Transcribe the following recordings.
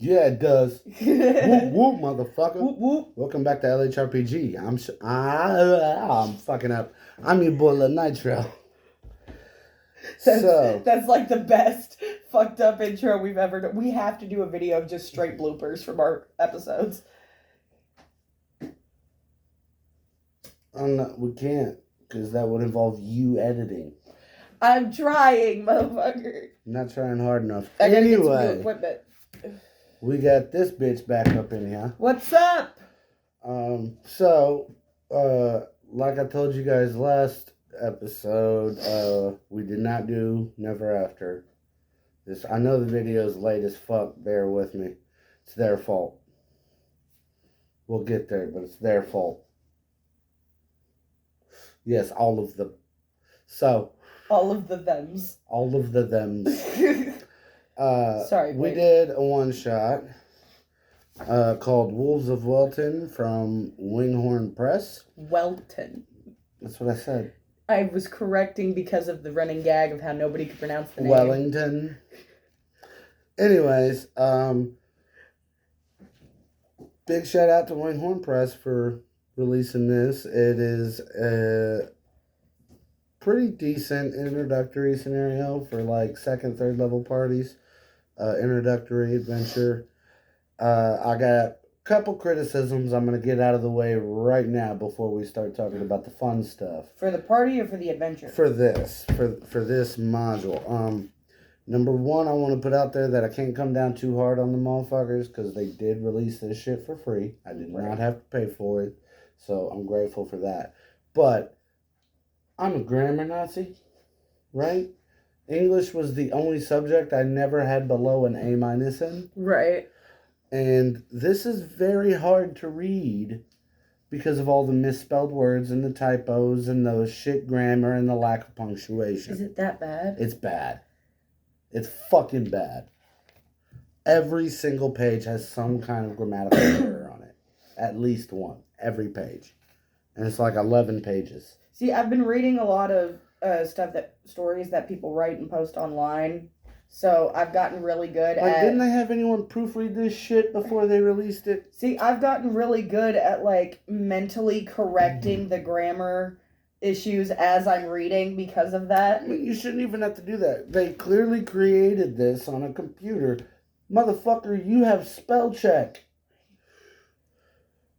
Yeah, it does. Whoop, whoop, motherfucker. Whoop, whoop. Welcome back to LHRPG. I'm fucking up. I'm your boy Lil Nitro. That's like the best fucked up intro we've ever done. We have to do a video of just straight bloopers from our episodes. We can't, because that would involve you editing. I'm trying, motherfucker. I'm not trying hard enough. I gotta get some new Anyway, equipment. we got this bitch back up in here. What's up? Like I told you guys last episode, we did not do Never After. I know the video's late as fuck. Bear with me. It's their fault. We'll get there, but it's their fault. Yes, all of them. So. All of the thems. All of the thems. Sorry, we did a one-shot called Wolves of Welton from Winghorn Press. Welton. That's what I said. I was correcting because of the running gag of how nobody could pronounce the name. Wellington. Anyways, big shout out to Winghorn Press for releasing this. It is a pretty decent introductory scenario for like second, third level parties. Introductory adventure. I got a couple criticisms I'm going to get out of the way right now before we start talking about the fun stuff. For the party or for the adventure? For this module. Number one, I want to put out there that I can't come down too hard on the motherfuckers because they did release this shit for free. I did not have to pay for it, so I'm grateful for that. But I'm a grammar Nazi, right? English was the only subject I never had below an A- in. Right. And this is very hard to read because of all the misspelled words and the typos and the shit grammar and the lack of punctuation. Is it that bad? It's bad. It's fucking bad. Every single page has some kind of grammatical error on it. At least one. Every page. And it's like 11 pages. See, I've been reading a lot of stories that people write and post online. So I've gotten really good at... Didn't they have anyone proofread this shit before they released it? See, I've gotten really good at, mentally correcting the grammar issues as I'm reading because of that. I mean, you shouldn't even have to do that. They clearly created this on a computer. Motherfucker, you have spell check.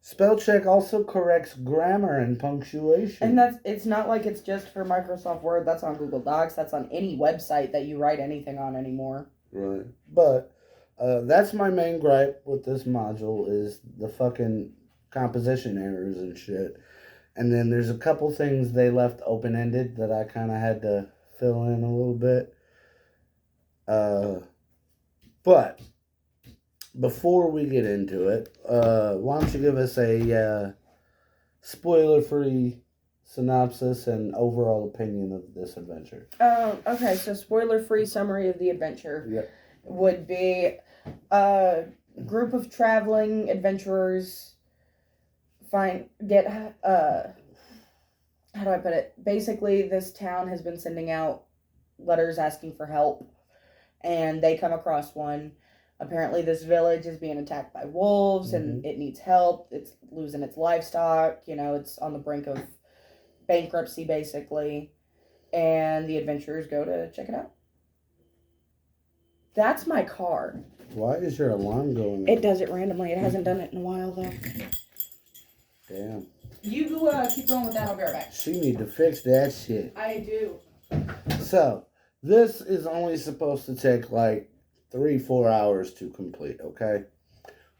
Spell check also corrects grammar and punctuation. And it's not like it's just for Microsoft Word. That's on Google Docs. That's on any website that you write anything on anymore. Right. But that's my main gripe with this module is the fucking composition errors and shit. And then there's a couple things they left open-ended that I kind of had to fill in a little bit. But before we get into it, why don't you give us a spoiler-free synopsis and overall opinion of this adventure? Okay, so spoiler-free summary of the adventure Yep. would be a group of traveling adventurers how do I put it? Basically, this town has been sending out letters asking for help, and they come across one. Apparently, this village is being attacked by wolves, and it needs help. It's losing its livestock. It's on the brink of bankruptcy, basically. And the adventurers go to check it out. That's my car. Why is your alarm going off? It does it randomly. It hasn't done it in a while, though. Damn. You keep going with that. I'll be right back. She need to fix that shit. I do. So, this is only supposed to take 3-4 hours to complete, okay?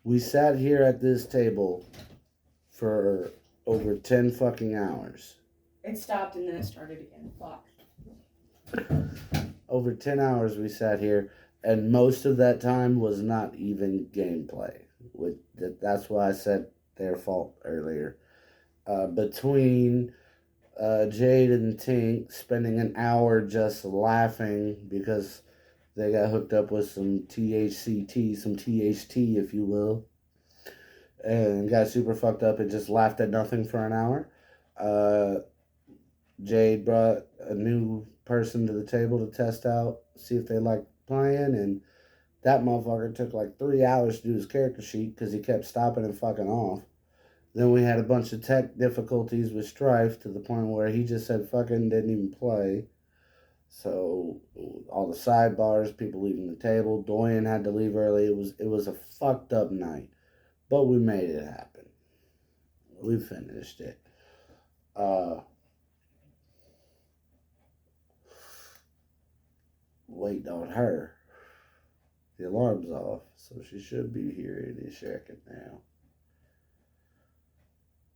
We sat here at this table for over 10 fucking hours. It stopped and then it started again. Fuck. Over 10 hours we sat here, and most of that time was not even gameplay. That's why I said their fault earlier. Between Jade and Tink spending an hour just laughing because they got hooked up with some THCT, some THT, if you will, and got super fucked up and just laughed at nothing for an hour. Jade brought a new person to the table to test out, see if they liked playing, and That motherfucker took like 3 hours to do his character sheet because he kept stopping and fucking off. Then we had a bunch of tech difficulties with Strife to the point where he just said fucking didn't even play. So all the sidebars, people leaving the table. Dorian had to leave early. It was a fucked up night, but we made it happen. We finished it. Waiting on her. The alarm's off, so she should be here any second now.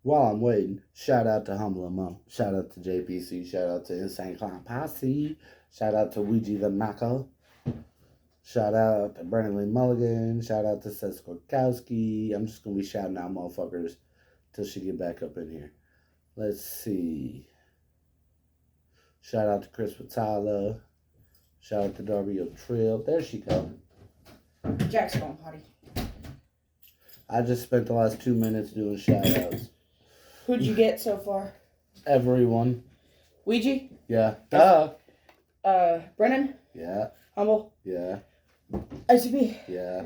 While I'm waiting, shout out to Humble Mo. Shout out to JPC. Shout out to Insane Clown Posse. Shout out to Ouija the Mako. Shout out to Brandon Lee Mulligan. Shout out to Seth Skorkowski. I'm just going to be shouting out motherfuckers till she get back up in here. Let's see. Shout out to Chris Watala. Shout out to Darby O'Trill. There she comes. Jack's going potty. I just spent the last 2 minutes doing shout outs. Who'd you get so far? Everyone. Ouija? Yeah. Duh. Brennan? Yeah. Humble? Yeah. ICP? Yeah.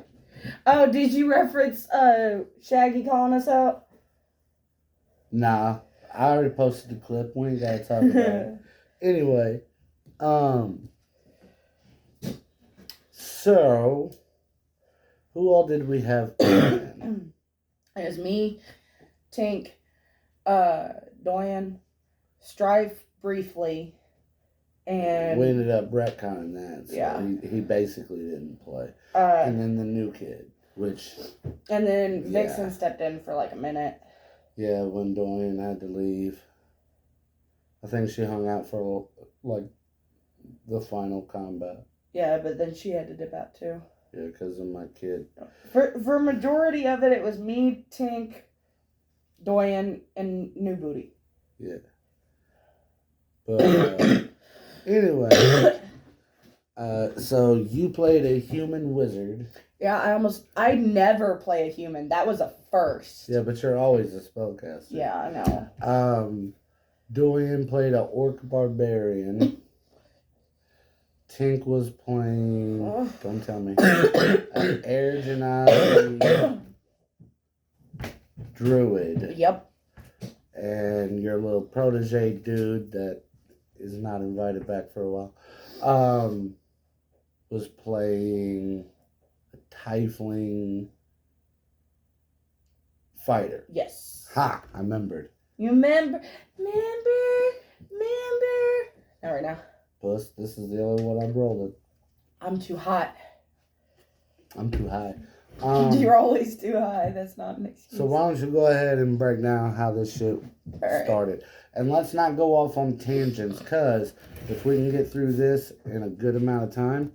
Oh, did you reference Shaggy calling us out? Nah. I already posted the clip. We ain't gotta talk about it. Anyway. So, who all did we have playing? It was me, Tink, Doyen, Strife briefly, and We ended up retconning that. So yeah. he basically didn't play. And then the new kid, which... And then Vixen stepped in for like a minute. Yeah, when Dorian had to leave. I think she hung out for like the final combat. Yeah, but then she had to dip out too. Yeah, because of my kid. For majority of it, it was me, Tink, Doyen, and New Booty. Yeah. But anyway, so you played a human wizard. Yeah, I never play a human. That was a first. Yeah, but you're always a spellcaster. Yeah, I know. Dorian played an orc barbarian. Tink was playing, don't tell me, an air genasi druid. Yep. And your little protege dude that is not invited back for a while, was playing a tiefling fighter. Yes. Ha! I remembered. You remember? Not right now. Plus, this is the only one I'm rolling. I'm too hot. I'm too high. You're always too high. That's not an excuse. So why don't you go ahead and break down how this shit started. And let's not go off on tangents, because if we can get through this in a good amount of time,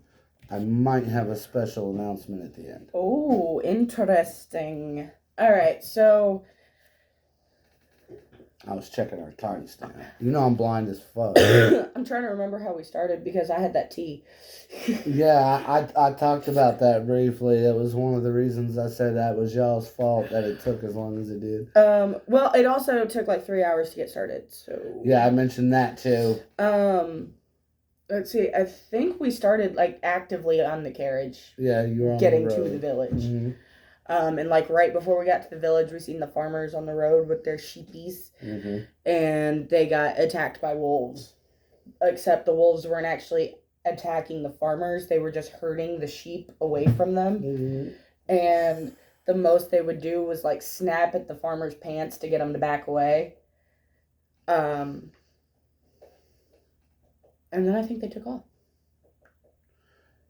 I might have a special announcement at the end. Oh, interesting. All right, so... I was checking our timestamp. You know I'm blind as fuck. I'm trying to remember how we started because I had that tea. Yeah, I talked about that briefly. It was one of the reasons I said that was y'all's fault that it took as long as it did. Well, it also took like 3 hours to get started, so... Yeah, I mentioned that too. Let's see, I think we started like actively on the carriage. Yeah, you were on getting the road. to the village. Mm-hmm. And like right before we got to the village, we seen the farmers on the road with their sheepies, and they got attacked by wolves. Except the wolves weren't actually attacking the farmers; they were just herding the sheep away from them. And the most they would do was like snap at the farmers' pants to get them to back away. And then I think they took off.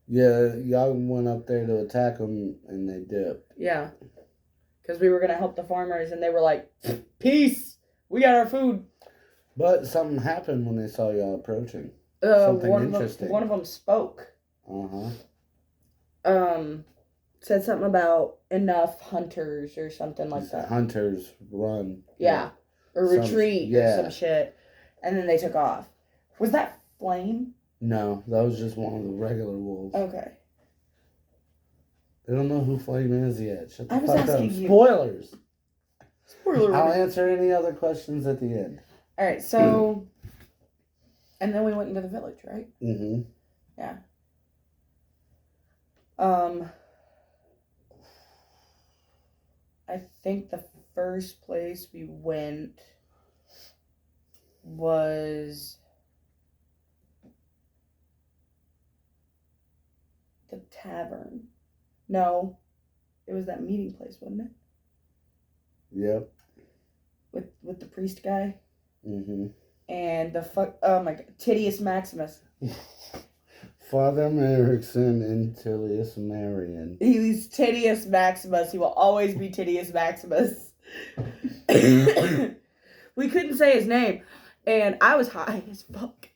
Yeah, y'all went up there to attack them, and they dipped. Yeah. Because we were going to help the farmers, and they were like, peace! We got our food! But something happened when they saw y'all approaching. Something interesting. One of them spoke. Uh-huh. Said something about enough hunters or something like that. Hunters run. Yeah. Or retreat or some shit. And then they took off. Was that Flame? No, that was just one of the regular wolves. Okay. They don't know who Flame is yet. Shut the I was fuck up. asking you. Spoilers. Spoiler. I'll answer any other questions at the end. All right, so... And then we went into the village, right? Mm-hmm. Yeah. I think the first place we went was the tavern. No, it was that meeting place, wasn't it? Yep. With the priest guy. Mm-hmm. And oh my god, Titius Maximus. Father Merrickson and Tilius Marion. He's Titius Maximus. He will always be Titius Maximus. We couldn't say his name, and I was high as fuck.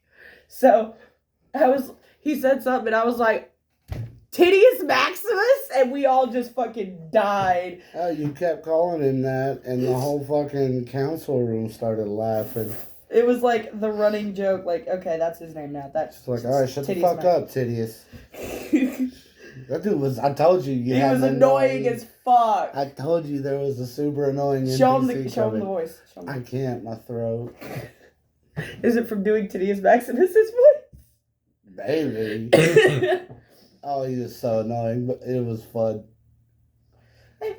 So he said something, and I was like, Titius Maximus? And we all just fucking died. Oh, you kept calling him that, and the whole fucking council room started laughing. It was like the running joke, like, okay, that's his name now. That's just like, all right, shut the fuck up, Titius. That dude was, I told you. He was annoying as fuck. I told you there was a super annoying NPC Show him the voice. I can't, my throat. Is it from doing Titius Maximus' voice? Maybe. Oh, he was so annoying, but it was fun.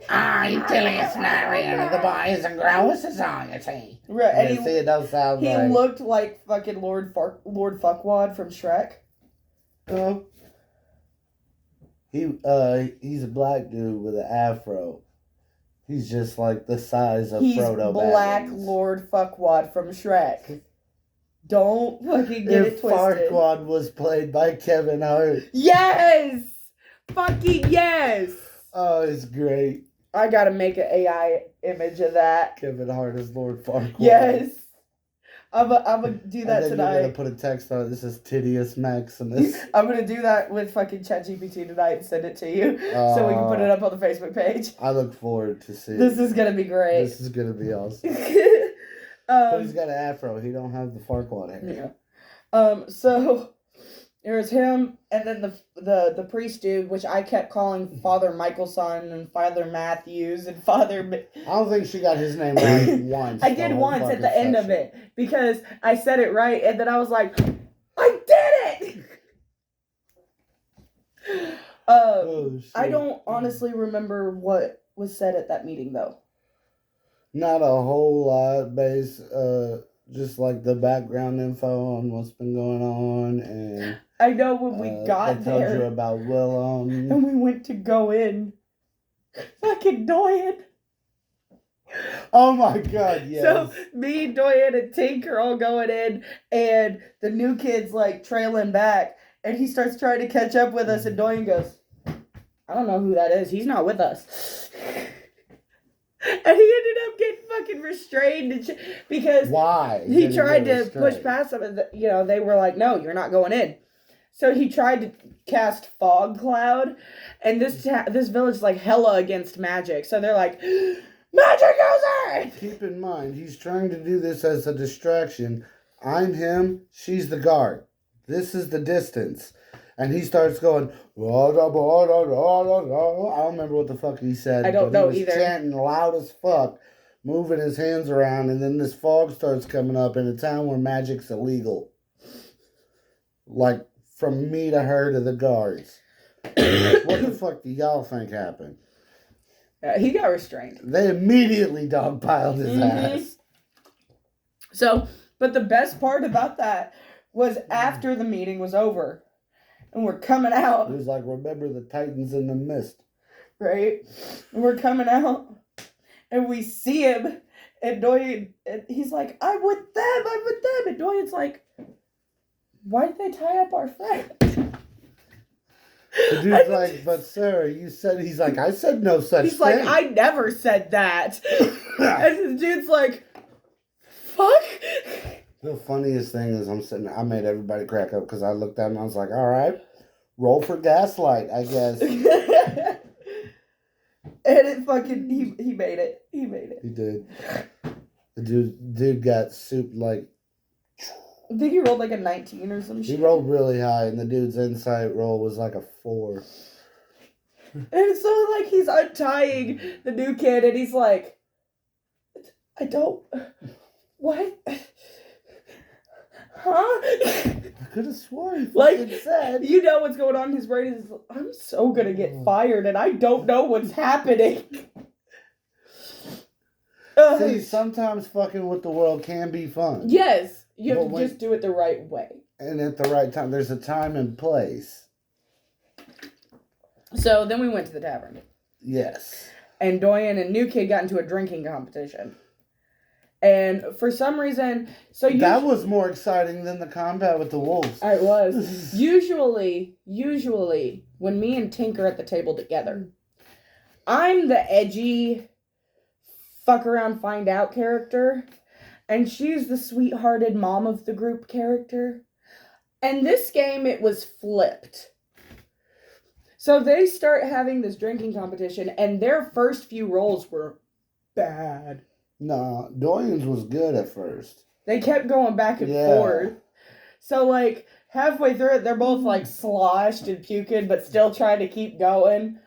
I'm Tilius Marion of the Boys and Girls Society. Right, and it don't sound he right. looked like fucking Lord Fuckwad from Shrek. Oh. He's a black dude with an afro. He's just like the size of Frodo Baggins. He's Black Lord Fuckwad from Shrek. Don't fucking get it twisted. Farquaad was played by Kevin Hart. Yes! Fucking yes! Oh, it's great. I gotta make an AI image of that. Kevin Hart is Lord Farquaad. Yes. I'm gonna do that and then tonight. You're gonna put a text on it. This is Titius Maximus. I'm gonna do that with fucking ChatGPT tonight and send it to you so we can put it up on the Facebook page. I look forward to seeing. This is gonna be great. This is gonna be awesome. But he's got an afro. He don't have the Farquaad hair. Yeah. So there's him, and then the priest dude, which I kept calling Father Michaelson and Father Matthews and Father. I don't think she got his name right once. I did once at the end of it because I said it right, and then I was like, I did it. I don't honestly remember what was said at that meeting though. Not a whole lot, just like the background info on what's been going on, and I know when we got there. I told you about Willem, and we went to go in. Fucking Doyen. Oh my god, yes. So me, Doyen, and Tink are all going in, and the new kid's like trailing back, and he starts trying to catch up with us, and Doyen goes, I don't know who that is. He's not with us. And he ended up getting fucking restrained because why he tried to push past them, and they were like, "No, you're not going in." So he tried to cast fog cloud, and this village is like hella against magic. So they're like, "Magic user!" Keep in mind, he's trying to do this as a distraction. I'm him. She's the guard. This is the distance. And he starts going, I don't remember what the fuck he said. I don't know either. He was chanting loud as fuck, moving his hands around, and then this fog starts coming up in a town where magic's illegal. Like, from me to her to the guards. What the fuck do y'all think happened? He got restrained. They immediately dogpiled his ass. So, but the best part about that was after the meeting was over. And we're coming out. It was like, remember the Titans in the mist. Right? And we're coming out. And we see him. And Doyen, and he's like, I'm with them. And Doyen's like, why did they tie up our friend? The dude's like, but sir, you said, he's like, I said no such thing. He's like, I never said that. And the dude's like, fuck. The funniest thing is I made everybody crack up because I looked at him and I was like, all right, roll for gaslight, I guess. And it fucking, he made it. He made it. He did. The dude got soup like. I think he rolled like a 19 or some shit. He rolled really high and the dude's insight roll was like a 4. And so like he's untying the new kid and he's like, I don't, what? huh? I could have sworn he Like, fucking said. you know what's going on in his brain is, I'm so gonna get fired and I don't know what's happening. See, sometimes fucking with the world can be fun. Yes, you have to just do it the right way. And at the right time. There's a time and place. So then we went to the tavern. Yes. And Doyen and New Kid got into a drinking competition. And for some reason, that was more exciting than the combat with the wolves. It was. usually, when me and Tink are at the table together, I'm the edgy, fuck around, find out character, and she's the sweethearted mom of the group character. And this game, it was flipped. So they start having this drinking competition, and their first few rolls were bad. Nah, Doyen's was good at first. They kept going back and forth. So, like, halfway through it, they're both, like, sloshed and puking, but still trying to keep going.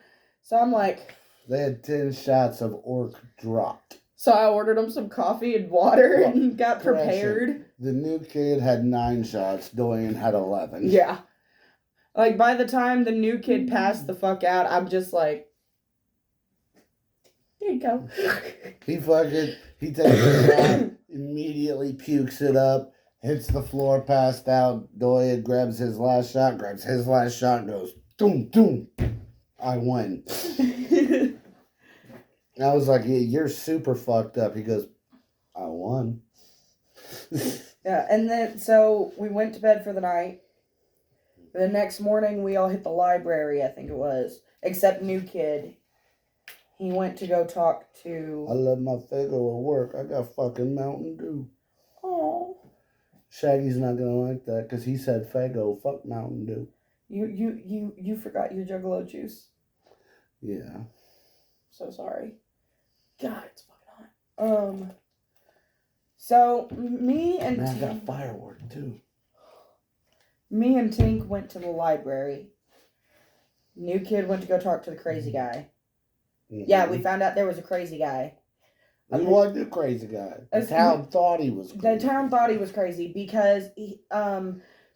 So I'm like... They had 10 shots of orc dropped. So I ordered them some coffee and water and got prepared. The New Kid had 9 shots. Doyen had 11. Yeah. Like, by the time the New Kid passed the fuck out, I'm just like... Here you go. He takes a shot, immediately pukes it up, hits the floor, passed out. Doyen grabs his last shot, and goes, doom, doom. I win. I was like, yeah, you're super fucked up. He goes, I won. Yeah, and then, so we went to bed for the night. The next morning, we all hit the library, I think it was. Except New Kid. He went to go talk to... I left my Faygo at work. I got fucking Mountain Dew. Oh. Shaggy's not gonna like that because he said Faygo, fuck Mountain Dew. You forgot your Juggalo juice. Yeah. So sorry. God, it's fucking hot. So me and I got firework too. Me and Tink went to the library. New Kid went to go talk to the crazy guy. Mm-hmm. Yeah, we found out there was a crazy guy. He wasn't a crazy guy. The town thought he was crazy. The town thought he was crazy because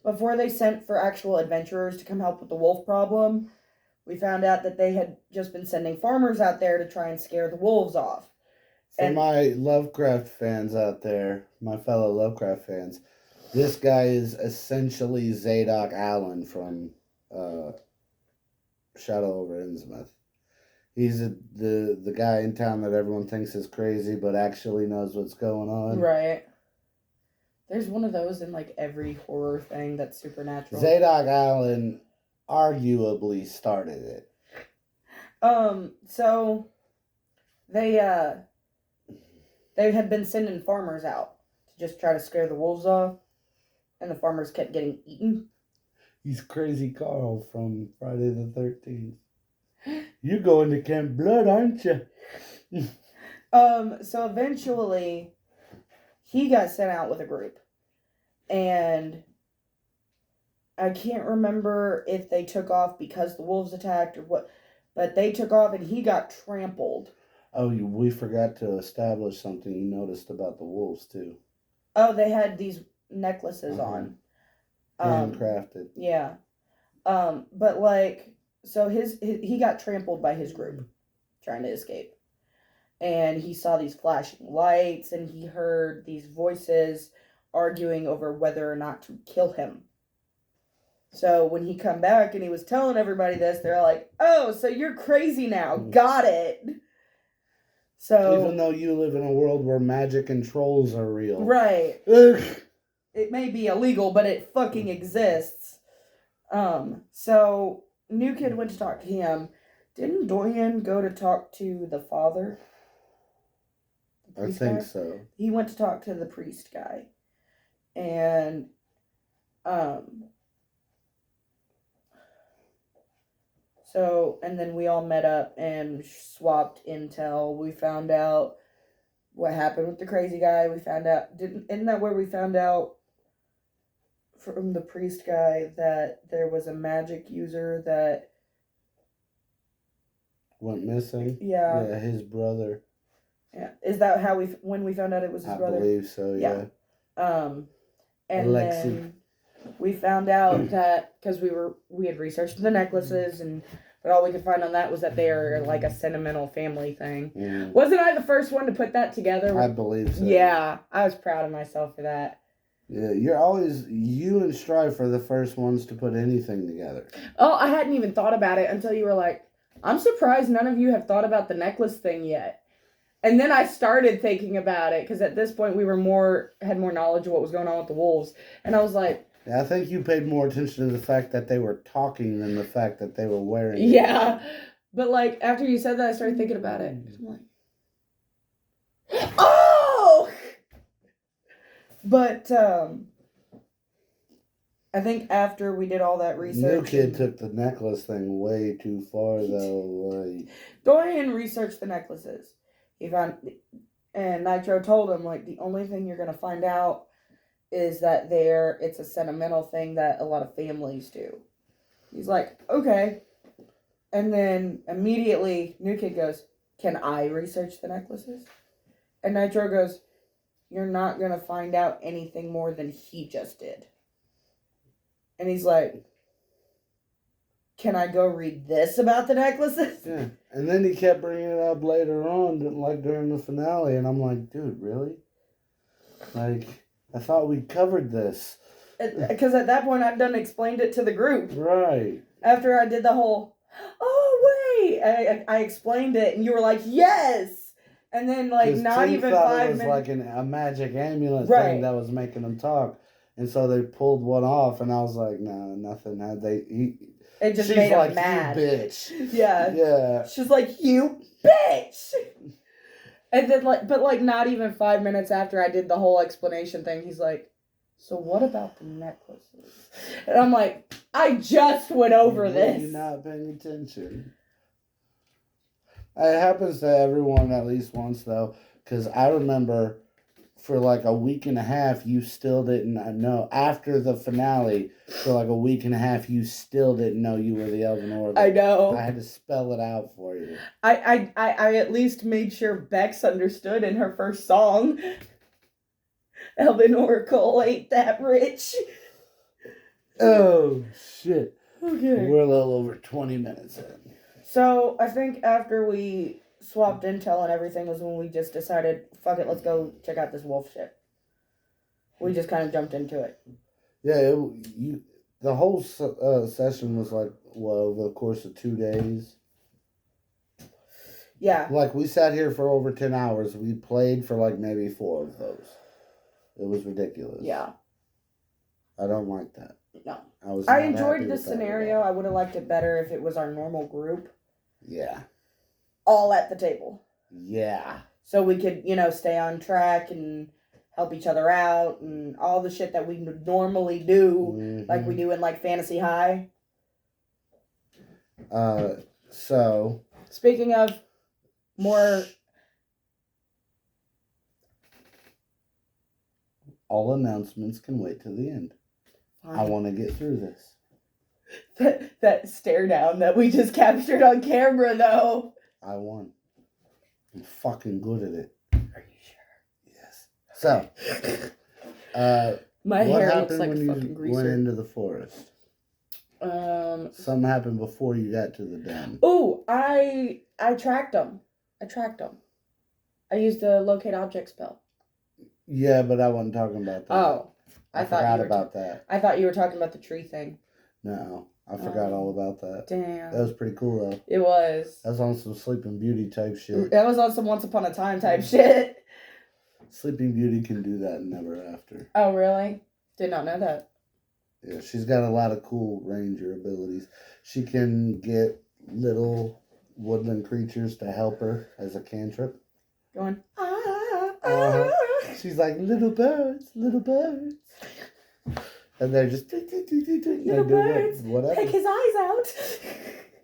before they sent for actual adventurers to come help with the wolf problem, we found out that they had just been sending farmers out there to try and scare the wolves off. For my Lovecraft fans out there, my fellow Lovecraft fans, this guy is essentially Zadok Allen from Shadow over Innsmouth. He's the guy in town that everyone thinks is crazy, but actually knows what's going on. Right. There's one of those in like every horror thing that's supernatural. Zadok Allen arguably started it. So they had been sending farmers out to just try to scare the wolves off, and the farmers kept getting eaten. He's Crazy Carl from Friday the 13th. You're going to Camp Blood, aren't you? So eventually, he got sent out with a group. And I can't remember if they took off because the wolves attacked or what. But they took off and he got trampled. Oh, we forgot to establish something you noticed about the wolves, too. Oh, they had these necklaces on. Handcrafted. Yeah. But like... So he got trampled by his group trying to escape. And he saw these flashing lights and he heard these voices arguing over whether or not to kill him. So when he come back and he was telling everybody this, they're like, oh, so you're crazy now. Got it. So even though you live in a world where magic and trolls are real. Right. It may be illegal, but it fucking exists. So New Kid went to talk to him. Didn't Doyen go to talk to the father? I think so. He went to talk to the priest guy. And, so, and then we all met up and swapped intel. We found out what happened with the crazy guy. We found out, isn't that where we found out from the priest guy that there was a magic user that went missing? Yeah. Yeah, his brother. Yeah. Is that how when we found out it was his brother? I believe so, yeah. And Alexi. then we found out that because we had researched the necklaces but all we could find on that was that they are like a sentimental family thing. Yeah. Wasn't I the first one to put that together? I believe so. Yeah, I was proud of myself for that. Yeah, you and Strife are the first ones to put anything together. Oh, I hadn't even thought about it until you were like, I'm surprised none of you have thought about the necklace thing yet. And then I started thinking about it because at this point we had more knowledge of what was going on with the wolves. And I was like, I think you paid more attention to the fact that they were talking than the fact that they were wearing it. Yeah. But like after you said that, I started thinking about it. I'm like, oh! But I think after we did all that research, New kid took the necklace thing way too far though. Like, go ahead and research the necklaces. He found, and Nitro told him like the only thing you're gonna find out is that it's a sentimental thing that a lot of families do. He's like, okay. And then immediately New Kid goes, can I research the necklaces? And Nitro goes, you're not going to find out anything more than he just did. And he's like, can I go read this about the necklaces? yeah. And then he kept bringing it up later on, like during the finale. And I'm like, dude, really? Like, I thought we covered this. Because at that point, I'd done explained it to the group. Right. After I did the whole, oh, wait. I explained it, and you were like, yes. And then, like, not Tim even thought 5 it was minutes. like a magic amulet Right. thing that was making them talk. And so they pulled one off, and I was like, no, nothing. It just she's made him like, mad. you bitch. Yeah. Yeah. She's like, you bitch. And then, but not even 5 minutes after I did the whole explanation thing, he's like, so what about the necklaces? And I'm like, I just went over this. You're not paying attention. It happens to everyone at least once, though, because I remember for like a week and a half, you still didn't know. After the finale, for like a week and a half, you still didn't know you were the Elven Oracle. I know. I had to spell it out for you. I at least made sure Bex understood in her first song. Elven Oracle ain't that rich. Oh, shit. Okay. We're a little over 20 minutes in. So, I think after we swapped intel and everything was when we just decided, fuck it, let's go check out this wolf shit. We just kind of jumped into it. Yeah, the whole session was like, over the course of 2 days. Yeah. Like, we sat here for over 10 hours. We played for like maybe 4 of those. It was ridiculous. Yeah. I don't like that. No. I enjoyed the scenario. I would have liked it better if it was our normal group. Yeah. All at the table. Yeah. So we could, stay on track and help each other out and all the shit that we normally do, like we do in like Fantasy High. So. Speaking of more. All announcements can wait till the end. Fine. I want to get through this. That stare down that we just captured on camera, though. I won. I'm fucking good at it. Are you sure? Yes. So, my what hair happened looks like when a fucking you greaser. went into the forest? Something happened before you got to the den. Oh, I tracked them. I used the locate object spell. Yeah, but I wasn't talking about that. Oh, I forgot about that. I thought you were talking about the tree thing. No, I forgot all about that. Damn. That was pretty cool, though. It was. That was on some Sleeping Beauty type shit. That was on some Once Upon a Time type shit. Sleeping Beauty can do that in Never After. Oh, really? Did not know that. Yeah, she's got a lot of cool ranger abilities. She can get little woodland creatures to help her as a cantrip. Going, She's like, little birds, little birds. And they're just... Little birds, whatever. take his eyes out.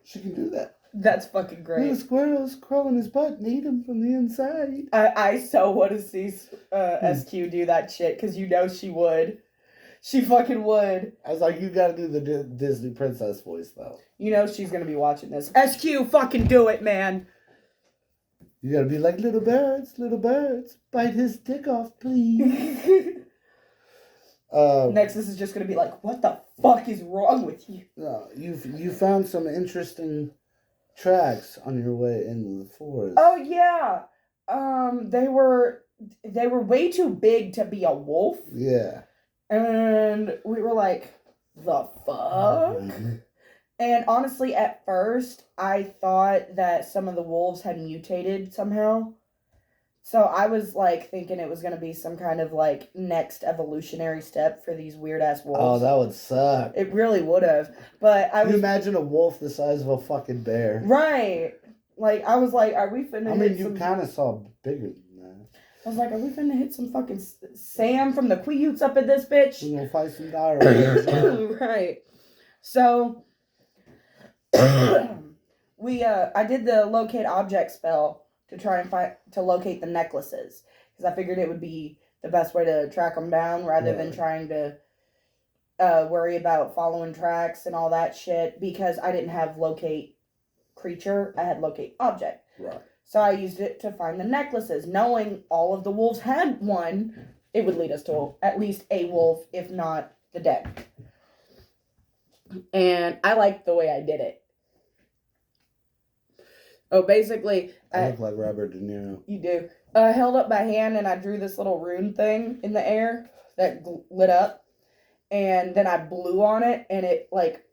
She can do that. That's fucking great. Little squirrels crawl in his butt and eat him from the inside. I so want to see SQ do that shit, because she would. She fucking would. I was like, you gotta do the Disney princess voice, though. She's gonna be watching this. SQ, fucking do it, man. You gotta be like, little birds, bite his dick off, please. Nexus is just gonna be like, what the fuck is wrong with you? You found some interesting tracks on your way into the forest. Oh yeah. They were way too big to be a wolf. Yeah. And we were like, the fuck? And honestly, at first, I thought that some of the wolves had mutated somehow. So I was like thinking it was going to be some kind of like next evolutionary step for these weird ass Oh, wolves. that would suck. It really would have. But I Can was. you imagine a wolf the size of a fucking bear? Right. Like, I was like, are we finna I mean, you kind of saw bigger than that. I was like, are we finna hit some fucking Sam from the Queutes up in this bitch? We're gonna fight some dire. Right. So, I did the locate object spell to try and locate the necklaces. Because I figured it would be the best way to track them down rather than trying to worry about following tracks and all that shit. Because I didn't have locate creature, I had locate object. Right. So I used it to find the necklaces. Knowing all of the wolves had one, it would lead us to at least a wolf, if not the dead. And I liked the way I did it. Oh, basically... I look like Robert De Niro. You do. I held up my hand and I drew this little rune thing in the air that lit up. And then I blew on it and it like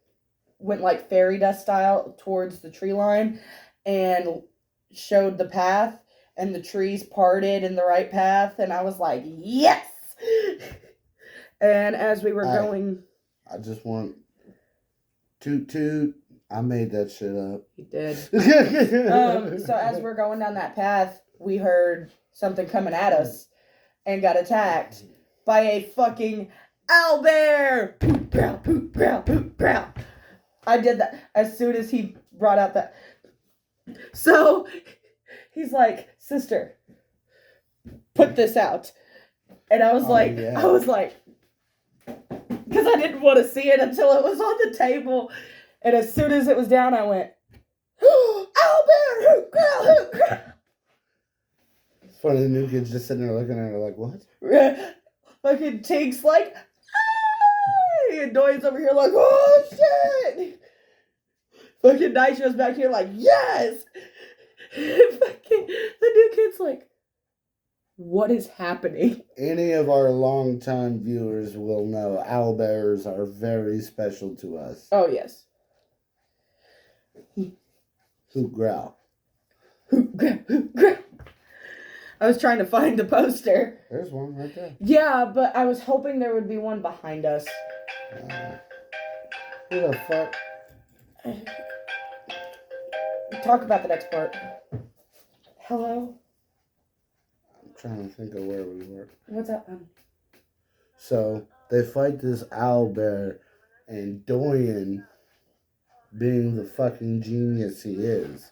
went like fairy dust style towards the tree line and showed the path, and the trees parted in the right path, and I was like, yes! And as we were going... I just want... Toot. I made that shit up. You did. So as we're going down that path, we heard something coming at us and got attacked by a fucking owlbear! Poop, brow, poop, brow, poop, brow. I did that as soon as he brought out that... So, he's like, sister, put this out. And I was like, because I didn't want to see it until it was on the table. And as soon as it was down, I went, owlbear, hoot, growl, hoot, growl. It's funny, the new kid's just sitting there looking at her like, what? Fucking Tink's like, ah! And Doyle's over here like, oh shit! Fucking Nisha's back here like, yes! Fucking, the new kid's like, what is happening? Any of our longtime viewers will know owlbears are very special to us. Oh, yes. Hoot growl. Hoot growl, hoot growl. I was trying to find the poster. There's one right there. Yeah, but I was hoping there would be one behind us. Who the fuck? Talk about the next part. Hello? I'm trying to think of where we were. What's up? So, they fight this owlbear, and Dorian, being the fucking genius he is,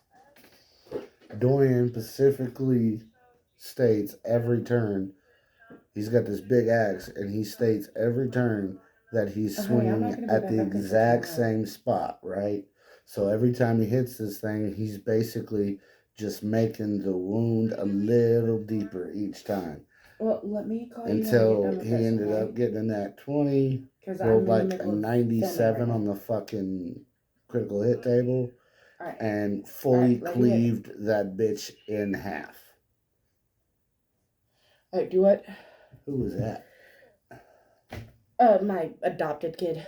Dorian specifically states every turn, he's got this big axe, and he states every turn that he's swinging at the exact same spot, right? So every time he hits this thing, he's basically just making the wound a little deeper each time. Well, let me call you until he ended up getting a nat 20, rolled like a 97 on the fucking critical hit table, and fully cleaved that bitch in half. Alright, do what? Who was that? My adopted kid.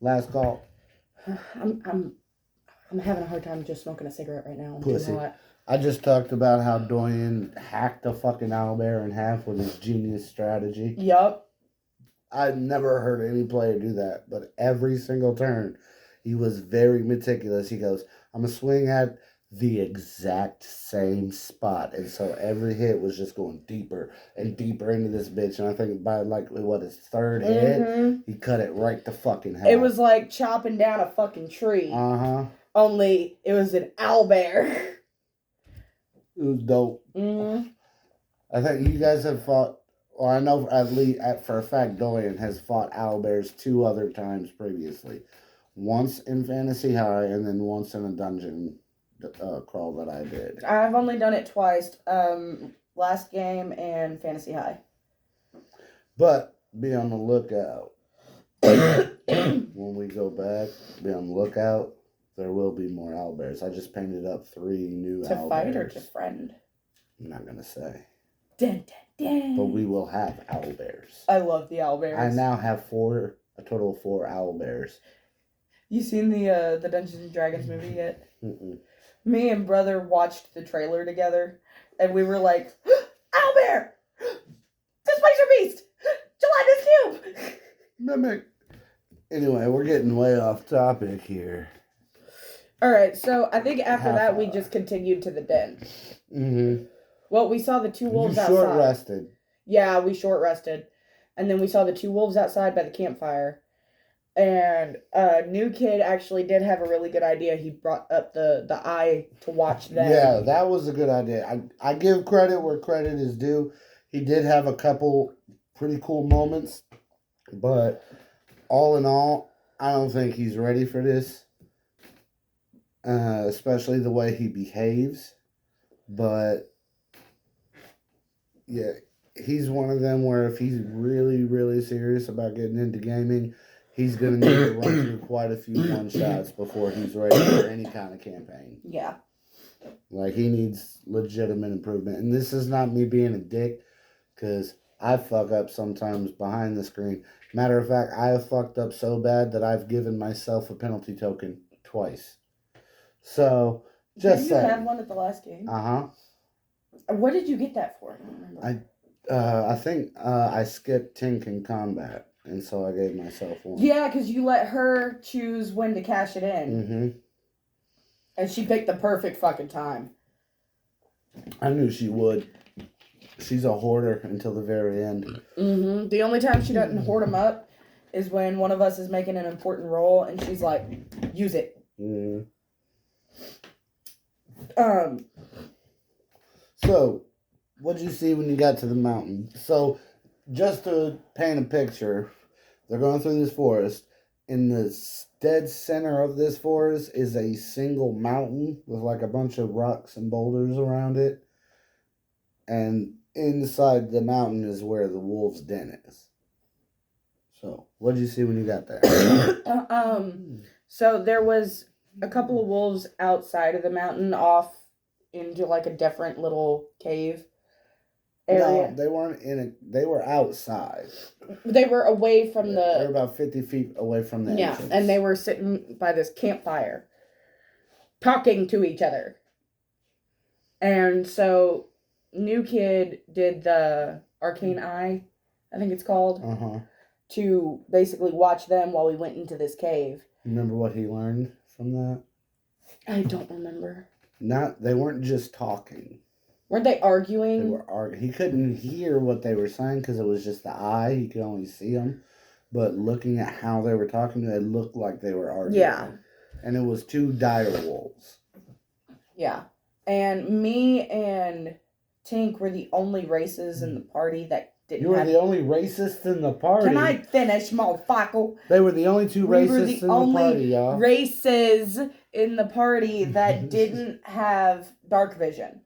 Last call. I'm having a hard time just smoking a cigarette right now. I'm Pussy. too hot. I just talked about how Dorian hacked a fucking owlbear in half with his genius strategy. Yup. I've never heard any player do that, but every single turn, he was very meticulous. He goes, I'm going to swing at the exact same spot. And so every hit was just going deeper and deeper into this bitch. And I think by like, his third hit, he cut it right to fucking hell. It was like chopping down a fucking tree. Uh-huh. Only it was an owlbear. It was dope. Mm-hmm. I think you guys have fought, or I know at least for a fact Dorian has fought owlbears 2 other times previously. Once in Fantasy High and then once in a dungeon crawl that I did. I've only done it twice. Last game and Fantasy High. But be on the lookout. When we go back, be on the lookout. There will be more owlbears. I just painted up 3 new to owlbears. fight or to friend? I'm not going to say. Dun, dun, dun. But we will have owlbears. I love the owlbears. I now have a total of 4 owlbears. You seen the Dungeons and Dragons movie yet? Mm-mm. Me and brother watched the trailer together, and we were like, Owlbear! The Spicer Beast! Gelatinous Cube! Mimic. Anyway, we're getting way off topic here. Alright, so I think after Half that, we hour. just continued to the den. Mm-hmm. Well, we saw the 2 wolves You outside. short rested. Yeah, we short rested. And then we saw the 2 wolves outside by the campfire. And new kid actually did have a really good idea. He brought up the eye to watch them. Yeah, that was a good idea. I give credit where credit is due. He did have a couple pretty cool moments, but all in all, I don't think he's ready for this, especially the way he behaves. But yeah, he's one of them where if he's really, really serious about getting into gaming, he's going to need to run through quite a few one-shots before he's ready for any kind of campaign. Yeah. Like, he needs legitimate improvement. And this is not me being a dick, because I fuck up sometimes behind the screen. Matter of fact, I have fucked up so bad that I've given myself a penalty token twice. So, just Did you saying. have one at the last game? Uh-huh. What did you get that for? I don't remember. I think I skipped Tink in combat, and so I gave myself one. Yeah, because you let her choose when to cash it in. Mm-hmm. And she picked the perfect fucking time. I knew she would. She's a hoarder until the very end. Mm-hmm. The only time she doesn't hoard them up is when one of us is making an important roll, and she's like, use it. Mm-hmm. Um... So, what did you see when you got to the mountain? So, just to paint a picture, they're going through this forest. In the dead center of this forest is a single mountain with like a bunch of rocks and boulders around it. And inside the mountain is where the wolf's den is. So, what did you see when you got there? So there was a couple of wolves outside of the mountain off into like a different little cave area. No, they weren't in it. They were outside. They were away from They were about 50 feet away from the entrance. and they were sitting by this campfire talking to each other. And so new kid did the arcane eye, I think it's called, to basically watch them while we went into this cave. Remember what he learned from that? I don't remember. They weren't just talking. Weren't they arguing? They were arguing. He couldn't hear what they were saying because it was just the eye. He could only see them. But looking at how they were talking, it looked like they were arguing. Yeah. And it was 2 dire wolves. Yeah. And me and Tink were the only races in the party that didn't You were the only racist in the party. Can I finish, motherfucker? They were the only 2 racists in the party, y'all. Races in the party that didn't have dark vision.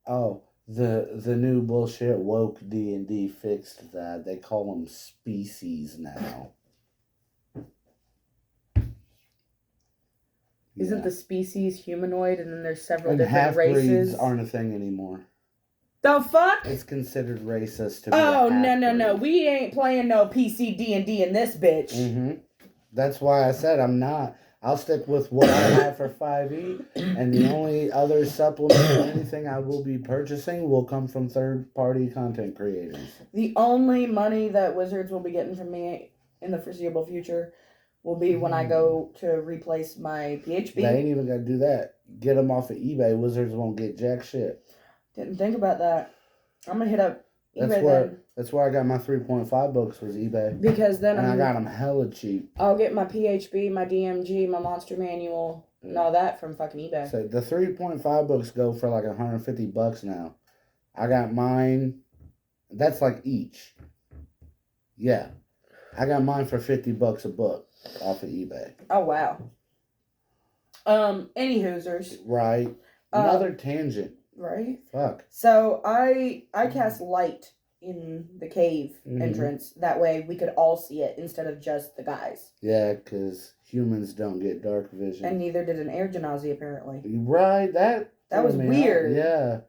Oh, the new bullshit woke D&D fixed that. They call them species now. Isn't the species humanoid and then there's several and different races? half-breeds aren't a thing anymore. The fuck? It's considered racist to be Oh, a no. We ain't playing no PC D&D in this bitch. Mm-hmm. That's why I said I'm not. I'll stick with what I have for 5e, and the only other supplement or anything I will be purchasing will come from third-party content creators. The only money that Wizards will be getting from me in the foreseeable future will be when I go to replace my PHP. They ain't even got to do that. Get them off of eBay. Wizards won't get jack shit. Didn't think about that. I'm going to hit up eBay That's where I got my 3.5 books was eBay. Because then I got them hella cheap. I'll get my PHP, my DMG, my Monster Manual, and all that from fucking eBay. So the 3.5 books go for like $150 now. I got mine. That's like each. Yeah. I got mine for $50 a book off of eBay. Oh, wow. Any hoosers. Right. Another tangent. Right? Fuck. So I cast light in the cave entrance. That way we could all see it instead of just the guys. Yeah, because humans don't get dark vision. And neither did an air genasi, apparently. Right, that was weird. Yeah.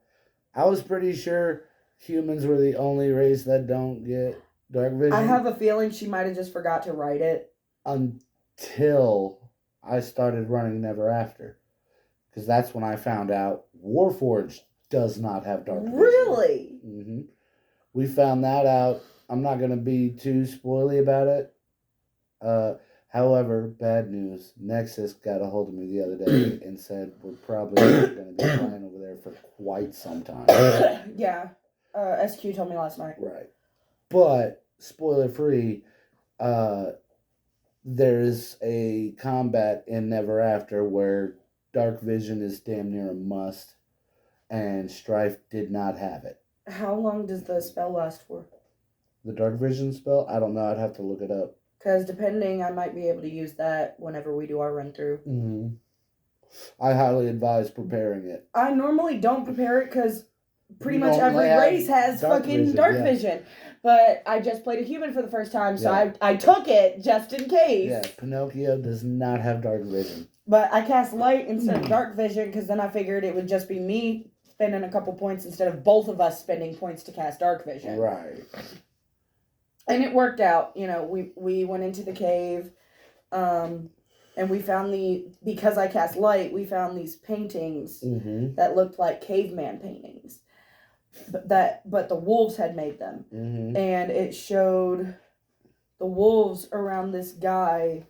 I was pretty sure humans were the only race that don't get dark vision. I have a feeling she might have just forgot to write it. Until I started running Never After. Because that's when I found out Warforged does not have dark vision. Really? Mm-hmm. We found that out. I'm not going to be too spoily about it. However, bad news. Nexus got a hold of me the other day and said we're probably not going to be playing over there for quite some time. Yeah. SQ told me last night. Right. But, spoiler free, there's a combat in Never After where dark vision is damn near a must, and Strife did not have it. How long does the spell last for? The dark vision spell? I don't know. I'd have to look it up. Because depending, I might be able to use that whenever we do our run through. Mm-hmm. I highly advise preparing it. I normally don't prepare it because pretty much every race has fucking dark vision. But I just played a human for the first time, so I took it just in case. Yeah, Pinocchio does not have dark vision. But I cast light instead of dark vision because then I figured it would just be me spending a couple points instead of both of us spending points to cast dark vision. Right. And it worked out. You know, we went into the cave, and we found because I cast light, we found these paintings that looked like caveman paintings. But the wolves had made them. And it showed the wolves around this guy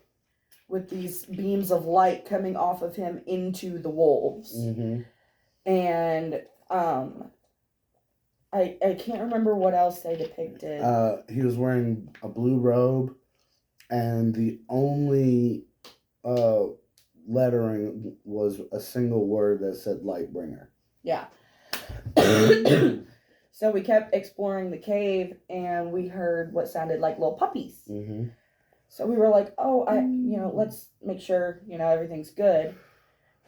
with these beams of light coming off of him into the wolves. And I can't remember what else they depicted. He was wearing a blue robe, and the only lettering was a single word that said Lightbringer. Yeah. So we kept exploring the cave, and we heard what sounded like little puppies. So we were like, let's make sure, everything's good.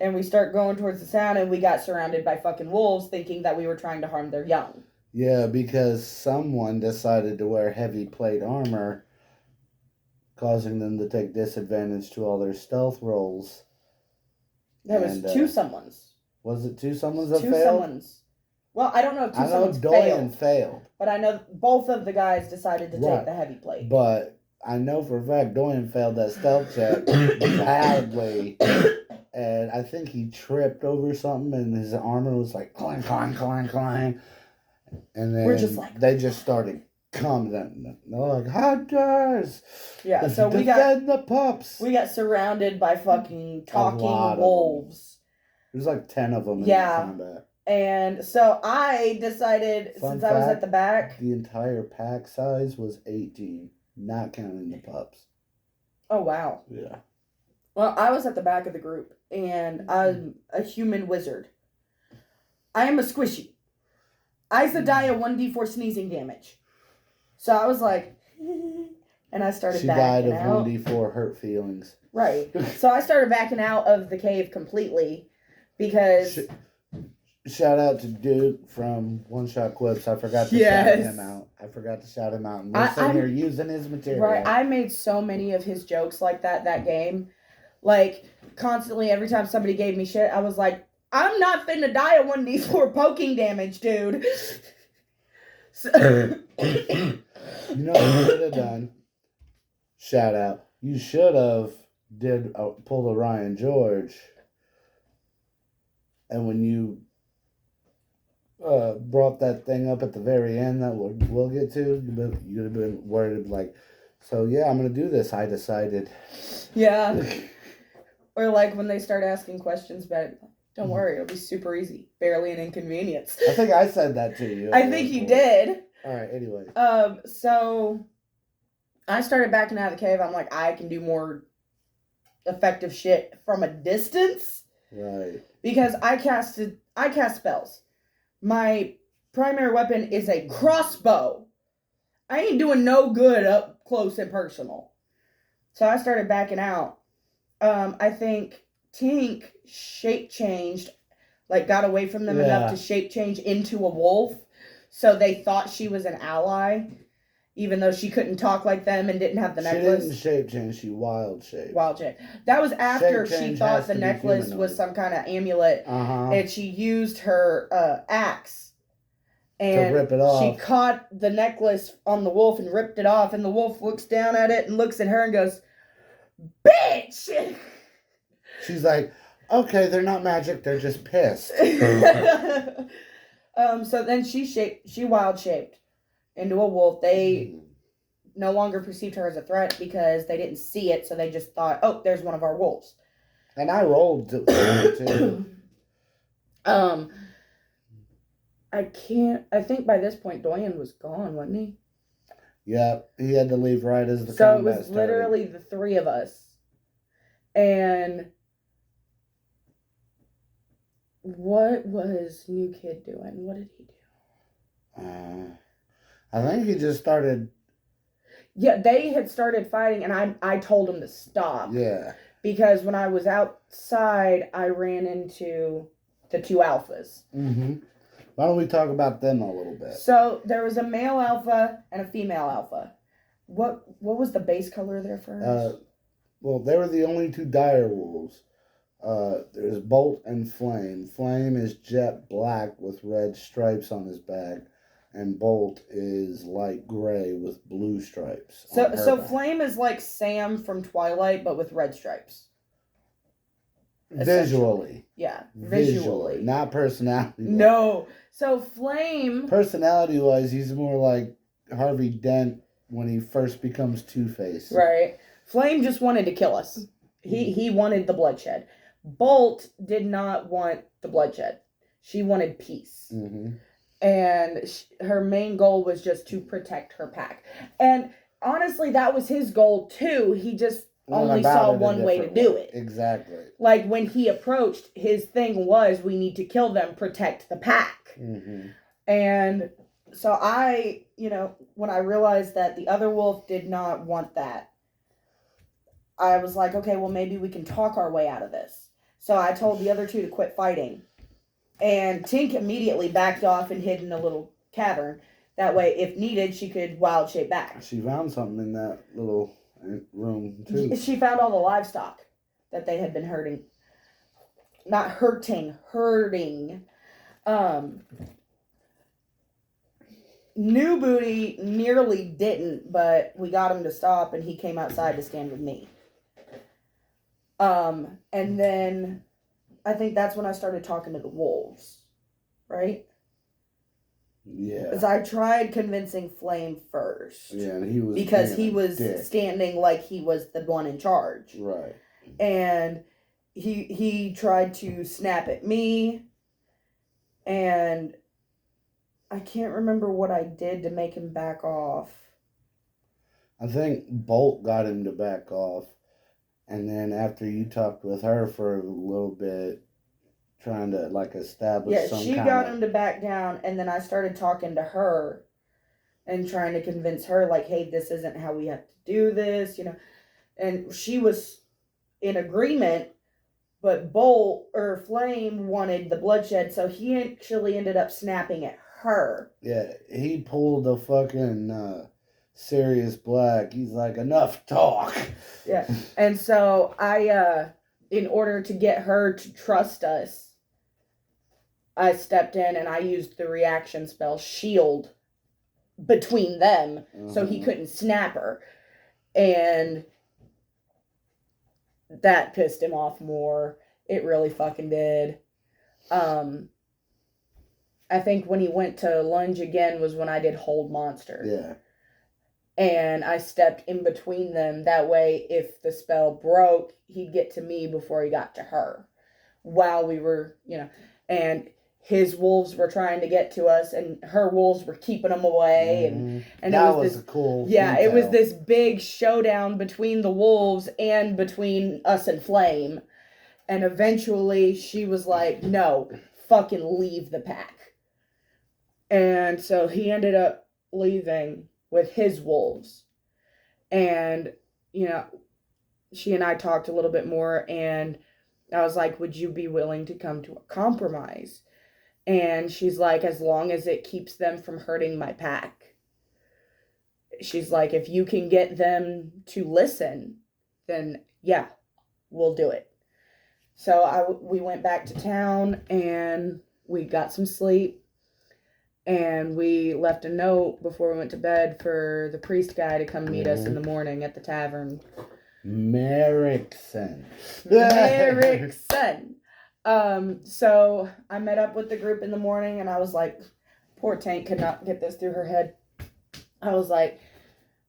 And we start going towards the sound, and we got surrounded by fucking wolves thinking that we were trying to harm their young. Yeah, because someone decided to wear heavy plate armor, causing them to take disadvantage to all their stealth rolls. There was two someones. Was it two someones that failed? Two someones. Well, I don't know if two someones failed. But I know both of the guys decided to take the heavy plate. But I know for a fact Dorian failed that stealth check badly. And I think he tripped over something, and his armor was like clang, clang, clang, clang. And then we're just like, they just started coming. They're like, hunters! Yeah, so we got the pups. We got surrounded by fucking talking wolves. There's like 10 of them in the combat. And so I decided, since I was at the back, the entire pack size was 18, not counting the pups. Oh, wow. Yeah. Well, I was at the back of the group, and I'm a human wizard. I am a squishy. Isodiah 1d4 sneezing damage. So I was like, and I started backing out. She died of 1d4 hurt feelings. Right. So I started backing out of the cave completely because... Shout out to Duke from One Shot Quips. I forgot to shout him out. I forgot to shout him out. And we're sitting here using his material. Right. I made so many of his jokes like that game. Like, constantly, every time somebody gave me shit, I was like, I'm not finna die of 1d4 poking damage, dude. So, you know what you should have done? Shout out. You should have pulled a Ryan George. And when you brought that thing up at the very end that we'll get to, you'd have been worried like, so yeah, I'm going to do this. I decided. Yeah. Or like when they start asking questions about, don't worry, it'll be super easy. Barely an inconvenience. I think I said that to you. I think you did. All right, anyway. So I started backing out of the cave. I'm like, I can do more effective shit from a distance. Right. Because I cast spells. My primary weapon is a crossbow. I ain't doing no good up close and personal. So I started backing out. I think Tink shape changed, like got away from them enough to shape change into a wolf. So they thought she was an ally, even though she couldn't talk like them and didn't have the necklace. She didn't shape change, she wild shaped. Wild shape. That was after she thought the to be necklace was humanoid. some kind of amulet, and she used her axe and to rip it off. She caught the necklace on the wolf and ripped it off, and the wolf looks down at it and looks at her and goes, "Bitch!" She's like, "Okay, they're not magic, they're just pissed." So then she wild shaped into a wolf. They no longer perceived her as a threat because they didn't see it, so they just thought, "Oh, there's one of our wolves." And I rolled too. I think by this point Doyen was gone, wasn't he? Yeah, he had to leave right as the so combat it was literally the three of us. And what was New Kid doing? What did he do? I think he just started. Yeah, they had started fighting, and I told him to stop. Yeah. Because when I was outside, I ran into the two alphas. Mm-hmm. Why don't we talk about them a little bit? So there was a male alpha and a female alpha. What was the base color there first? Well, they were the only two dire wolves. There's Bolt and Flame. Flame is jet black with red stripes on his back, and Bolt is light gray with blue stripes. So Flame is like Sam from Twilight, but with red stripes. Visually. Yeah, visually. Not personality. No. So Flame... Personality-wise, he's more like Harvey Dent when he first becomes Two-Face. Right. Flame just wanted to kill us. He wanted the bloodshed. Bolt did not want the bloodshed. She wanted peace. Mm-hmm. And her main goal was just to protect her pack. And honestly, that was his goal too. He just only saw one way to do it. Exactly. Like when he approached, his thing was, we need to kill them, protect the pack. Mm-hmm. And so when I realized that the other wolf did not want that, I was like, okay, well, maybe we can talk our way out of this. So I told the other two to quit fighting. And Tink immediately backed off and hid in a little cavern. That way, if needed, she could wild shape back. She found something in that little room, too. She found all the livestock that they had been hurting. Not hurting. New Booty nearly didn't, but we got him to stop, and he came outside to stand with me. And then I think that's when I started talking to the wolves, right? Yeah. Because I tried convincing Flame first. Yeah, and he was... Because he was standing like he was the one in charge. Right. And he tried to snap at me, and I can't remember what I did to make him back off. I think Bolt got him to back off, and then after you talked with her for a little bit, trying to establish some kind of... Yeah, she got him to back down, and then I started talking to her and trying to convince her, hey, this isn't how we have to do this, And she was in agreement, but Flame wanted the bloodshed, so he actually ended up snapping at her. Yeah, he pulled a fucking Sirius Black. He's like, enough talk. Yeah, and so I, in order to get her to trust us, I stepped in and I used the reaction spell Shield between them, so he couldn't snap her. And that pissed him off more. It really fucking did. I think when he went to lunge again was when I did Hold Monster. Yeah. And I stepped in between them. That way, if the spell broke, he'd get to me before he got to her. While we were, and his wolves were trying to get to us, and her wolves were keeping them away. And that was this cool. Yeah, detail. It was this big showdown between the wolves and between us and Flame. And eventually, she was like, no, fucking leave the pack. And so he ended up leaving with his wolves. And, she and I talked a little bit more, and I was like, would you be willing to come to a compromise? And she's like, as long as it keeps them from hurting my pack. She's like, if you can get them to listen, then yeah, we'll do it. So we went back to town and we got some sleep. And we left a note before we went to bed for the priest guy to come meet us in the morning at the tavern. Merrickson. So I met up with the group in the morning and I was like, poor Tank could not get this through her head. I was like,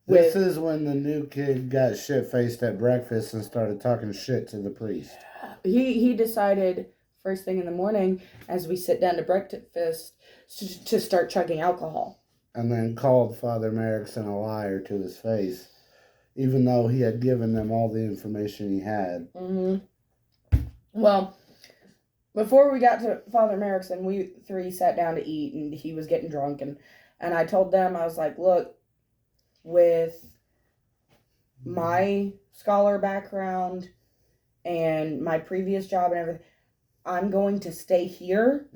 this is when the new kid got shit-faced at breakfast and started talking shit to the priest. He decided first thing in the morning as we sit down to breakfast to start chugging alcohol. And then called Father Merrickson a liar to his face, even though he had given them all the information he had. Mm-hmm. Well, before we got to Father Merrickson, we three sat down to eat, and he was getting drunk, and I told them, I was like, look, with my scholar background and my previous job and everything, I'm going to stay here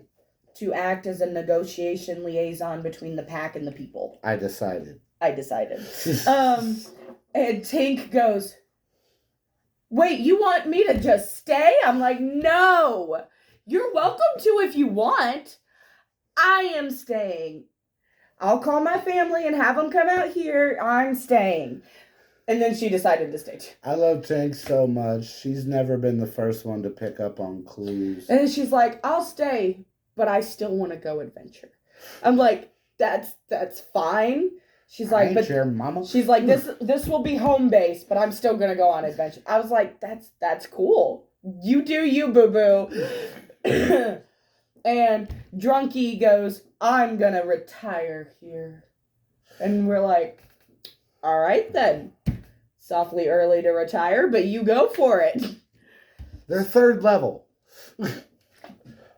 to act as a negotiation liaison between the pack and the people. I decided. And Tink goes, wait, you want me to just stay? I'm like, no, you're welcome to if you want. I am staying. I'll call my family and have them come out here. I'm staying. And then she decided to stay. I love Tink so much. She's never been the first one to pick up on clues. And she's like, I'll stay, but I still want to go adventure. I'm like, that's fine. She's like, but your mama. She's like, this will be home base, but I'm still gonna go on adventure. I was like, that's cool. You do you, boo boo. And Drunky goes, I'm gonna retire here. And we're like, all right then. It's awfully early to retire, but you go for it. They're third level.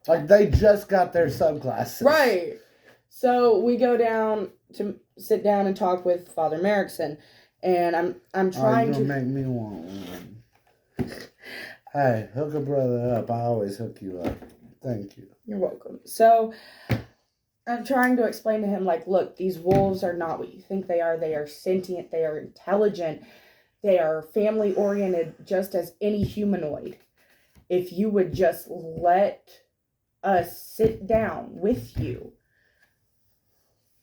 Like, they just got their subclasses. Right. So we go down to sit down and talk with Father Merrickson, and I'm trying to make me want one. Hey, hook a brother up. I always hook you up. Thank you. You're welcome. So I'm trying to explain to him, like, look, these wolves are not what you think they are. They are sentient. They are intelligent. They are family-oriented, just as any humanoid. If you would just let us sit down with you.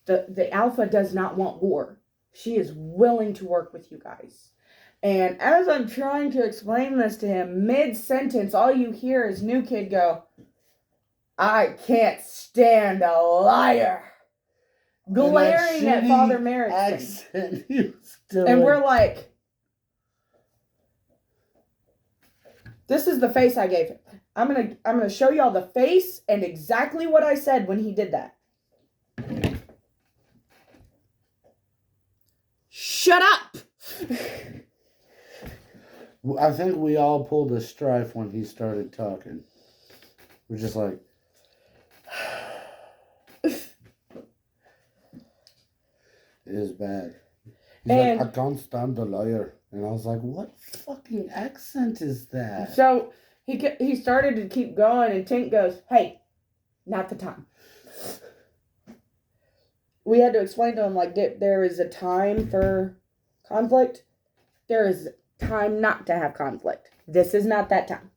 The alpha does not want war. She is willing to work with you guys. And as I'm trying to explain this to him, mid-sentence, all you hear is New Kid go, I can't stand a liar. Glaring at Father Merrickson. And we're like, this is the face I gave him. I'm gonna show y'all the face and exactly what I said when he did that. Shut up! I think we all pulled a strife when he started talking. We're just like, it is bad. He's like, I can't stand the liar. And I was like, what fucking accent is that? So he started to keep going, and Tink goes, hey, not the time. We had to explain to him, like, there is a time for conflict. There is time not to have conflict. This is not that time.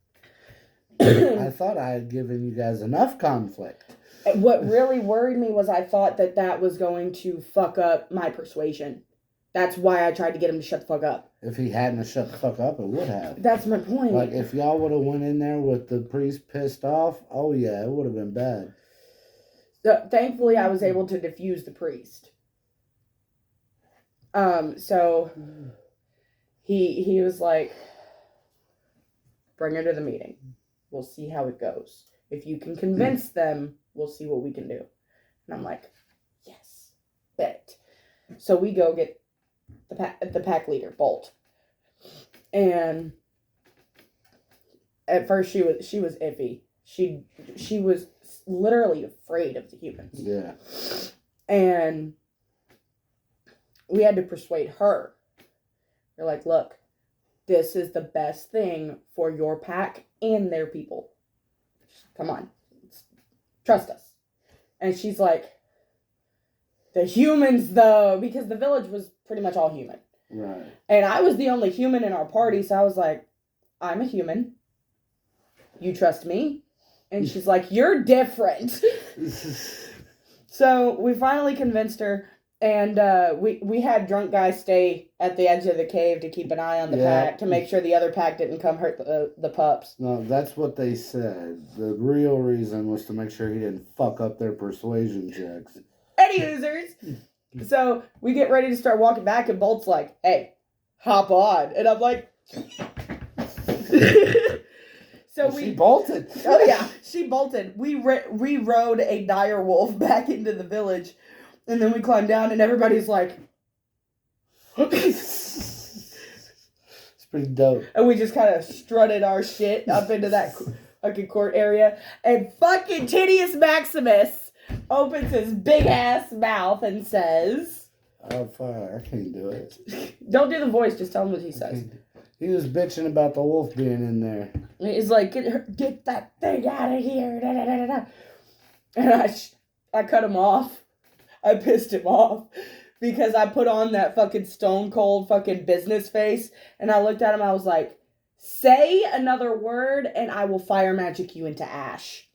I thought I had given you guys enough conflict. What really worried me was I thought that was going to fuck up my persuasion. That's why I tried to get him to shut the fuck up. If he hadn't shut the fuck up, it would have. That's my point. Like, if y'all would have went in there with the priest pissed off, oh yeah, it would have been bad. So, thankfully, I was able to defuse the priest. So he was like, bring her to the meeting. We'll see how it goes. If you can convince them, we'll see what we can do. And I'm like, yes, bet. So we go get the pack leader, Bolt. And at first she was iffy. She was literally afraid of the humans. Yeah. And we had to persuade her. We're like, look, this is the best thing for your pack and their people. Come on. Trust us. And she's like, the humans, though, because the village was pretty much all human. Right. And I was the only human in our party, so I was like, I'm a human. You trust me? And she's like, you're different. So we finally convinced her, and we had drunk guys stay at the edge of the cave to keep an eye on the pack, to make sure the other pack didn't come hurt the pups. No, that's what they said. The real reason was to make sure he didn't fuck up their persuasion checks. Any users. So we get ready to start walking back, and Bolt's like, hey, hop on. And I'm like... So she bolted. Oh, yeah. She bolted. We rode a dire wolf back into the village, and then we climbed down, and everybody's like... It's pretty dope. And we just kind of strutted our shit up into that fucking court area, and fucking Titius Maximus opens his big-ass mouth and says... Oh, fuck, I can't do it. Don't do the voice, just tell him what he says. He was bitching about the wolf being in there. He's like, get that thing out of here. Da, da, da, da. And I cut him off. I pissed him off. Because I put on that fucking stone cold fucking business face. And I looked at him, I was like, say another word and I will fire magic you into ash.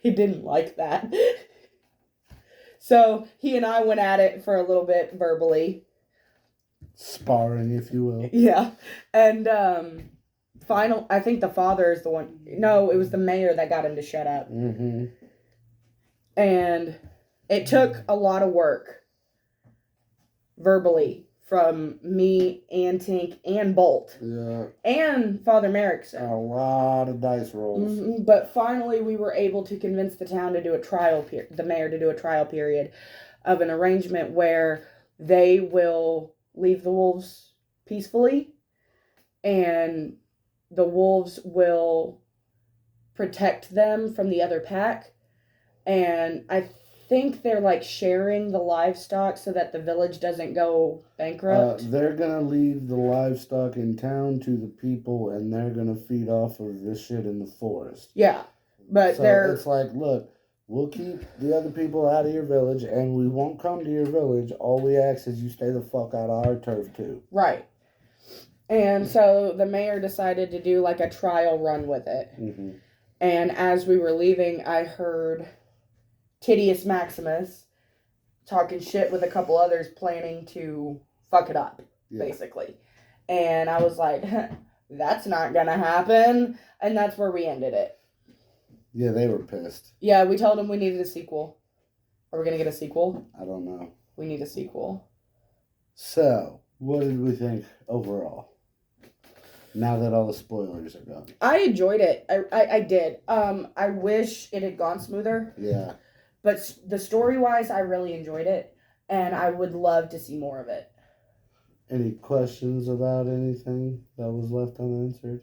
He didn't like that. So he and I went at it for a little bit verbally. Sparring, if you will. Yeah. And I think the father is the one. No, it was the mayor that got him to shut up. Mm-hmm. And it took a lot of work verbally from me and Tink and Bolt. Yeah. And Father Merrickson. A lot of dice rolls. Mm-hmm. But finally we were able to convince the town to do a trial period, the mayor to do a trial period of an arrangement where they will leave the wolves peacefully, and the wolves will protect them from the other pack. And I think they're like sharing the livestock so that the village doesn't go bankrupt. They're gonna leave the livestock in town to the people, and they're gonna feed off of this shit in the forest. Yeah, but so it's like, look, we'll keep the other people out of your village, and we won't come to your village. All we ask is you stay the fuck out of our turf, too. Right. And so the mayor decided to do, like, a trial run with it. Mm-hmm. And as we were leaving, I heard Titius Maximus talking shit with a couple others planning to fuck it up, basically. And I was like, that's not gonna happen. And that's where we ended it. Yeah, they were pissed. Yeah, we told them we needed a sequel. Are we going to get a sequel? I don't know. We need a sequel. So, what did we think overall? Now that all the spoilers are gone. I enjoyed it. I did. I wish it had gone smoother. Yeah. But the story-wise, I really enjoyed it. And I would love to see more of it. Any questions about anything that was left unanswered?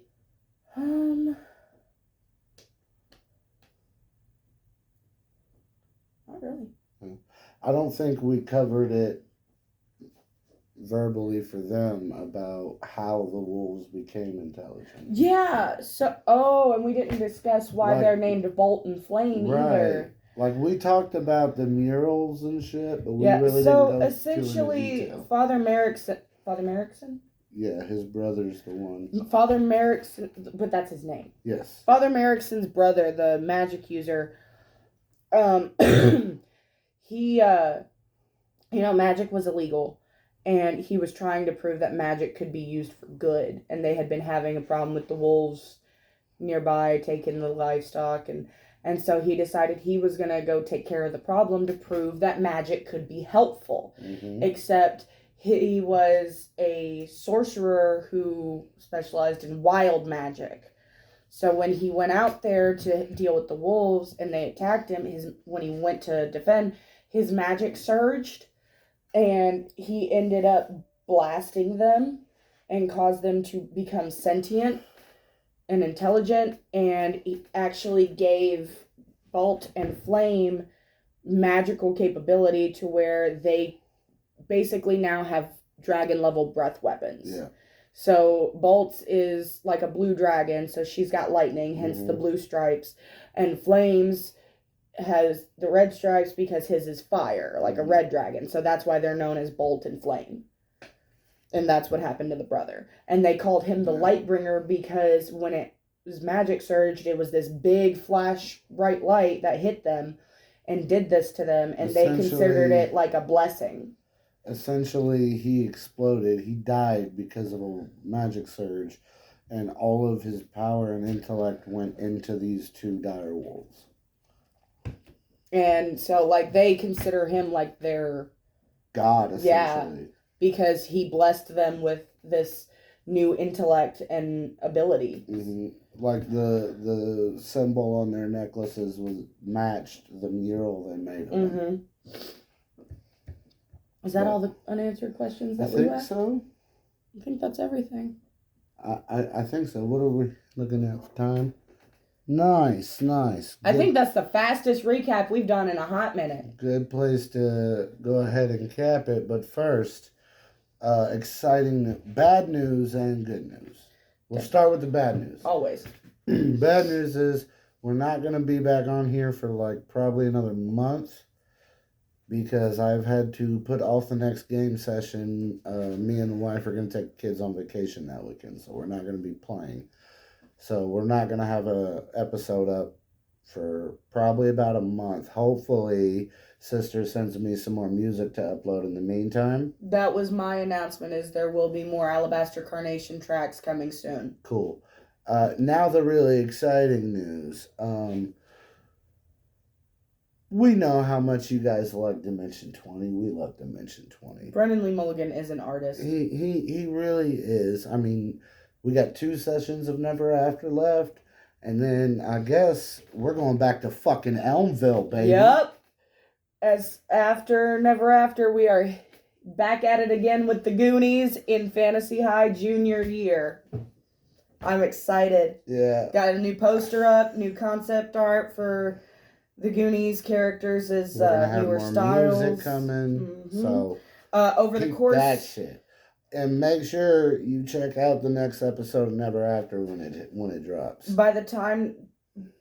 Not really. I don't think we covered it verbally for them about how the wolves became intelligent. Yeah. And we didn't discuss why they're named Bolt and Flame either. Like, we talked about the murals and shit, but we really didn't go essentially, into Father Merrickson? Yeah, his brother's the one. Father Merrickson, but that's his name. Yes. Father Merrickson's brother, the magic user, he, magic was illegal, and he was trying to prove that magic could be used for good, and they had been having a problem with the wolves nearby taking the livestock, and so he decided he was going to go take care of the problem to prove that magic could be helpful. Mm-hmm. Except he was a sorcerer who specialized in wild magic. So when he went out there to deal with the wolves and they attacked him, when he went to defend, his magic surged and he ended up blasting them and caused them to become sentient and intelligent, and he actually gave Bolt and Flame magical capability to where they basically now have dragon level breath weapons. Yeah. So Bolt's is like a blue dragon, so she's got lightning, hence the blue stripes, and Flame's has the red stripes because his is fire, like a red dragon. So that's why they're known as Bolt and Flame. And that's what happened to the brother. And they called him the Lightbringer because when it was magic surged, it was this big flash bright light that hit them and did this to them, and they considered it like a blessing. Essentially, he exploded. He died because of a magic surge, and all of his power and intellect went into these two dire wolves. And so, like, they consider him like their God, essentially. Yeah, because he blessed them with this new intellect and ability. Mm-hmm. Like the symbol on their necklaces was matched the mural they made of them. Is that all the unanswered questions that we have? I think so. I think that's everything. I think so. What are we looking at for time? Nice. I think that's the fastest recap we've done in a hot minute. Good place to go ahead and cap it. But first, exciting bad news and good news. We'll start with the bad news. Always. Bad news is we're not going to be back on here for like probably another month because I've had to put off the next game session. Me and the wife are going to take kids on vacation that weekend, so we're not going to be playing. So we're not going to have an episode up for probably about a month. Hopefully, Sister sends me some more music to upload in the meantime. That was my announcement, is there will be more Alabaster Carnation tracks coming soon. Cool. Now the really exciting news. We know how much you guys like Dimension 20. We love Dimension 20. Brendan Lee Mulligan is an artist. He really is. I mean, we got 2 sessions of Never After left, and then I guess we're going back to fucking Elmville, baby. Yep. As after Never After, we are back at it again with the Goonies in Fantasy High junior year. I'm excited. Yeah. Got a new poster up, new concept art for the Goonies characters as newer styles. Music coming. So over the course that shit. And make sure you check out the next episode of Never After when it drops. By the time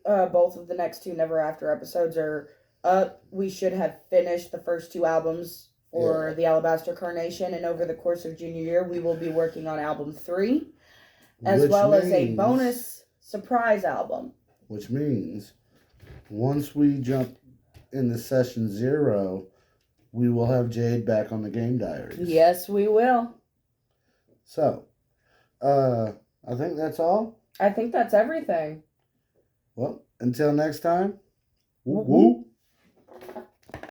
both of the next 2 Never After episodes are up, we should have finished the first 2 albums for the Alabaster Carnation, and over the course of junior year, we will be working on album 3, as well as a bonus surprise album. Which means, once we jump into session 0, we will have Jade back on the Game Diaries. Yes, we will. So, I think that's all. I think that's everything. Well, until next time, whoop whoop.